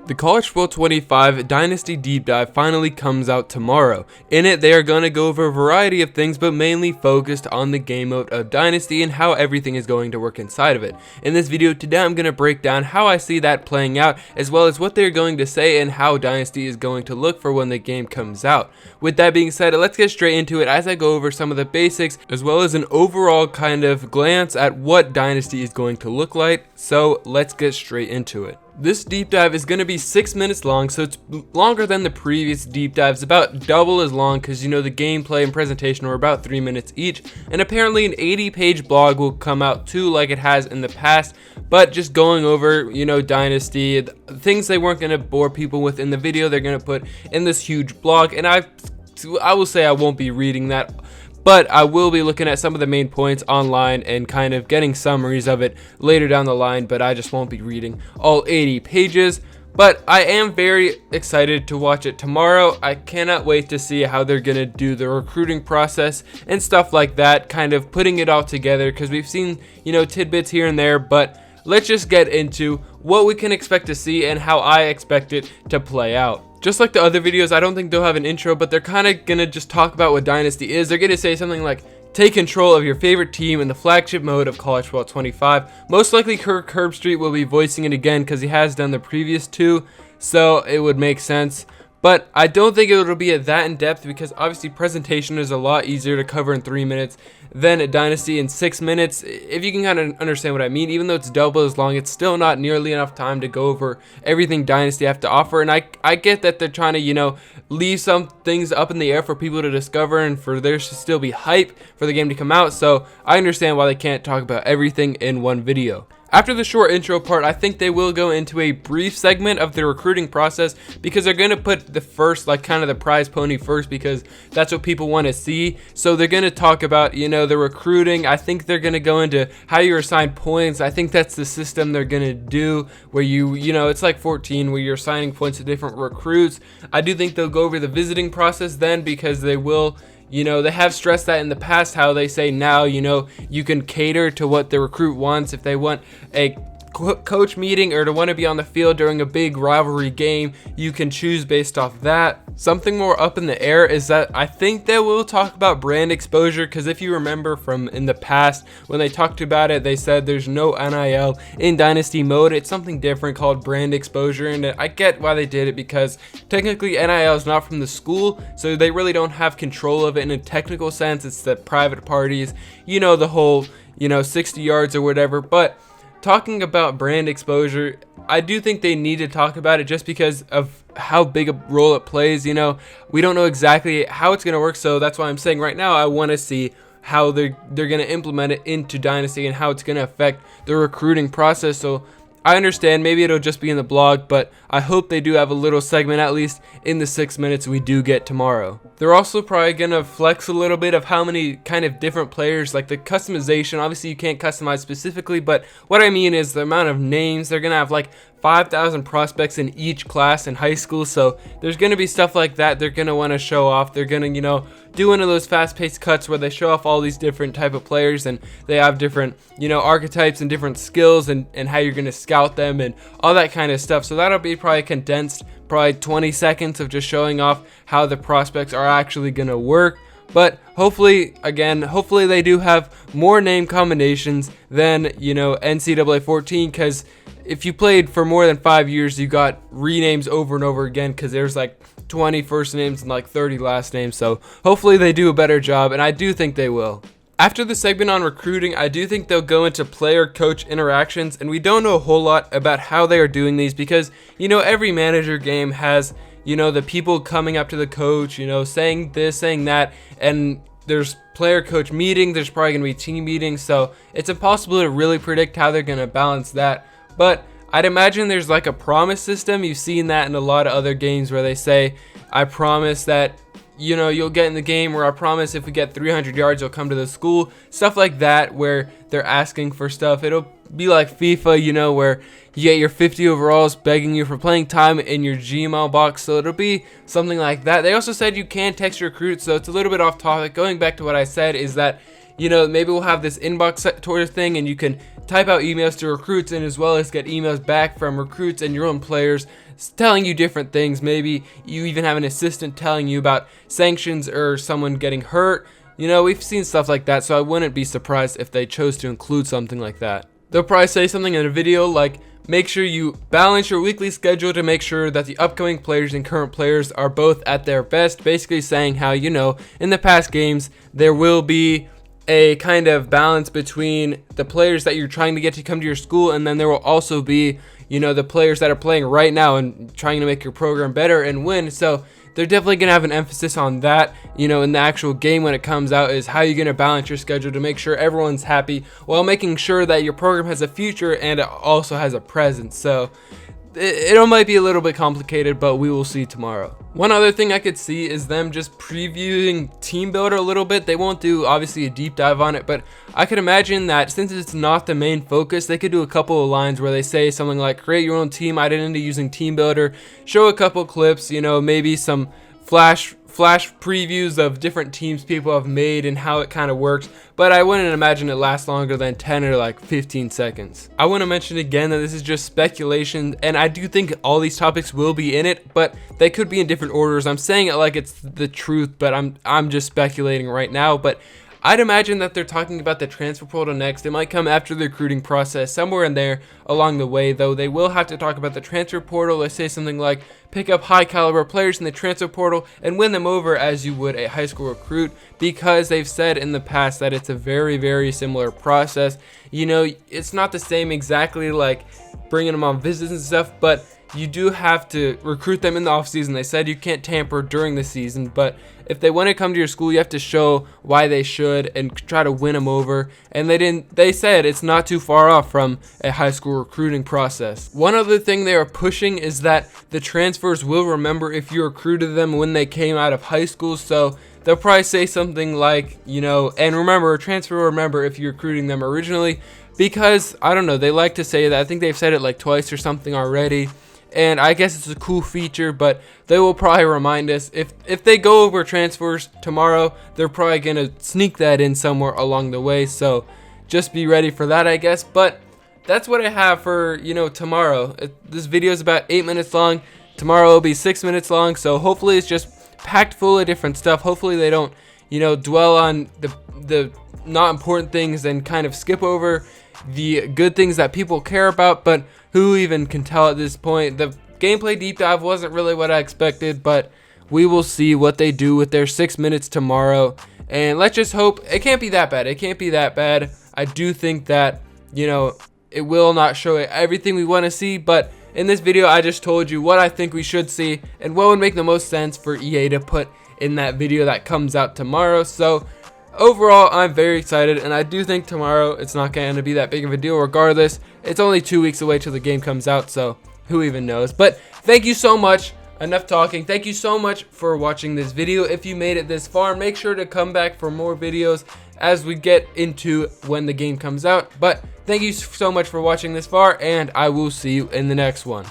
The College Football 25 Dynasty Deep Dive finally comes out tomorrow. In it, they are going to go over a variety of things, but mainly focused on the game mode of Dynasty and how everything is going to work inside of it. In this video today, I'm going to break down how I see that playing out, as well as what they're going to say and how Dynasty is going to look for when the game comes out. With that being said, let's get straight into it as I go over some of the basics, as well as an overall kind of glance at what Dynasty is going to look like. So let's get straight into it. This deep dive is going to be 6 minutes long, so it's longer than the previous deep dives, about double as long because the gameplay and presentation were about 3 minutes each, and apparently an 80-page blog will come out too, like it has in the past, but just going over Dynasty, things they weren't going to bore people with in the video, they're going to put in this huge blog, and I will say I won't be reading that, but I will be looking at some of the main points online and kind of getting summaries of it later down the line, but I just won't be reading all 80 pages. But I am very excited to watch it tomorrow. I cannot wait to see how they're going to do the recruiting process and stuff like that, kind of putting it all together, because we've seen, tidbits here and there, but let's just get into what we can expect to see and how I expect it to play out. Just like the other videos, I don't think they'll have an intro, but they're kind of going to just talk about what Dynasty is. They're going to say something like, take control of your favorite team in the flagship mode of College Football 25. Most likely Kirk Herbstreit will be voicing it again because he has done the previous two, so it would make sense. But I don't think it'll be that in depth because obviously presentation is a lot easier to cover in 3 minutes than a Dynasty in 6 minutes. If you can kind of understand what I mean, even though it's double as long, it's still not nearly enough time to go over everything Dynasty have to offer. And I get that they're trying to, leave some things up in the air for people to discover and for there to still be hype for the game to come out. So I understand why they can't talk about everything in one video. After the short intro part, I think they will go into a brief segment of the recruiting process because they're going to put the first, kind of the prize pony first because that's what people want to see. So they're going to talk about, the recruiting. I think they're going to go into how you assign points. I think that's the system they're going to do where it's like 14 where you're assigning points to different recruits. I do think they'll go over the visiting process then because they will. They have stressed that in the past, how they say now, you can cater to what the recruit wants. If they want a coach meeting or to want to be on the field during a big rivalry game, you can choose based off that. Something more up in the air is that I think they will talk about brand exposure, because if you remember from in the past when they talked about it, they said there's no NIL in Dynasty mode. It's something different called brand exposure, and I get why they did it because technically NIL is not from the school, so they really don't have control of it in a technical sense. It's the private parties, the whole 60 yards or whatever. But talking about brand exposure, I do think they need to talk about it just because of how big a role it plays. We don't know exactly how it's going to work, so that's why I'm saying right now I want to see how they're going to implement it into Dynasty and how it's going to affect the recruiting process. So I understand maybe it'll just be in the blog, but I hope they do have a little segment at least in the 6 minutes we do get tomorrow. They're also probably going to flex a little bit of how many kind of different players, like the customization. Obviously you can't customize specifically, but what I mean is the amount of names. They're going to have 5,000 prospects in each class in high school, so there's going to be stuff like that they're going to want to show off. They're going to do one of those fast-paced cuts where they show off all these different type of players, and they have different archetypes and different skills and how you're going to scout them and all that kind of stuff. So that'll be probably condensed, probably 20 seconds of just showing off how the prospects are actually going to work. But hopefully they do have more name combinations than NCAA 14, because if you played for more than 5 years, you got renames over and over again because there's 20 first names and 30 last names. So hopefully they do a better job, and I do think they will. After the segment on recruiting, I do think they'll go into player-coach interactions, and we don't know a whole lot about how they are doing these because, every manager game has, the people coming up to the coach, saying this, saying that, and there's player-coach meeting, there's probably going to be team meetings, so it's impossible to really predict how they're going to balance that. But I'd imagine there's a promise system. You've seen that in a lot of other games where they say, I promise that, you'll get in the game, or I promise if we get 300 yards, you'll come to the school. Stuff like that where they're asking for stuff. It'll be like FIFA, where you get your 50 overalls begging you for playing time in your Gmail box. So it'll be something like that. They also said you can text your recruits, so it's a little bit off topic. Going back to what I said is that, maybe we'll have this inbox sort of thing, and you can type out emails to recruits and as well as get emails back from recruits and your own players telling you different things. Maybe you even have an assistant telling you about sanctions or someone getting hurt. You know, we've seen stuff like that, so I wouldn't be surprised if they chose to include something like that. They'll probably say something in a video like, make sure you balance your weekly schedule to make sure that the upcoming players and current players are both at their best. Basically saying how, you know, in the past games, there will be a kind of balance between the players that you're trying to get to come to your school, and then there will also be, you know, the players that are playing right now and trying to make your program better and win. So they're definitely going to have an emphasis on that, you know, in the actual game when it comes out, is how you're going to balance your schedule to make sure everyone's happy while making sure that your program has a future and it also has a present. So it might be a little bit complicated, but we will see tomorrow. One other thing I could see is them just previewing Team Builder a little bit. They won't do obviously a deep dive on it, but I could imagine that since it's not the main focus, they could do a couple of lines where they say something like, create your own team identity using Team Builder, show a couple clips, you know, maybe some flash previews of different teams people have made and how it kind of works, but I wouldn't imagine it lasts longer than 10 or like 15 seconds. I want to mention again that this is just speculation, and I do think all these topics will be in it, but they could be in different orders. I'm saying it like it's the truth, but I'm just speculating right now. But I'd imagine that they're talking about the transfer portal next. It might come after the recruiting process, somewhere in there along the way, though. They will have to talk about the transfer portal. They say something like, pick up high caliber players in the transfer portal and win them over as you would a high school recruit, because they've said in the past that it's a very, very similar process. You know, it's not the same exactly like bringing them on visits and stuff, but you do have to recruit them in the off season. They said you can't tamper during the season, but if they want to come to your school, you have to show why they should and try to win them over. And they said it's not too far off from a high school recruiting process. One other thing they are pushing is that the transfers will remember if you recruited them when they came out of high school. So they'll probably say something like, you know, and remember, a transfer will remember if you're recruiting them originally, because I don't know, they like to say that. I think they've said it like twice or something already. And I guess it's a cool feature, but they will probably remind us. If they go over transfers tomorrow, they're probably going to sneak that in somewhere along the way. So just be ready for that, I guess. But that's what I have for, you know, tomorrow. This video is about 8 minutes long. Tomorrow will be 6 minutes long. So hopefully it's just packed full of different stuff. Hopefully they don't, you know, dwell on the not important things and kind of skip over the good things that people care about. But who even can tell at this point? The gameplay deep dive wasn't really what I expected, but we will see what they do with their 6 minutes tomorrow. And let's just hope it can't be that bad. It can't be that bad. I do think that, you know, it will not show everything we want to see, but in this video I just told you what I think we should see and what would make the most sense for EA to put in that video that comes out tomorrow. So overall, I'm very excited, and I do think tomorrow it's not going to be that big of a deal regardless. It's only 2 weeks away till the game comes out, so who even knows. But thank you so much. Enough talking. Thank you so much for watching this video. If you made it this far, make sure to come back for more videos as we get into when the game comes out. But thank you so much for watching this far, and I will see you in the next one.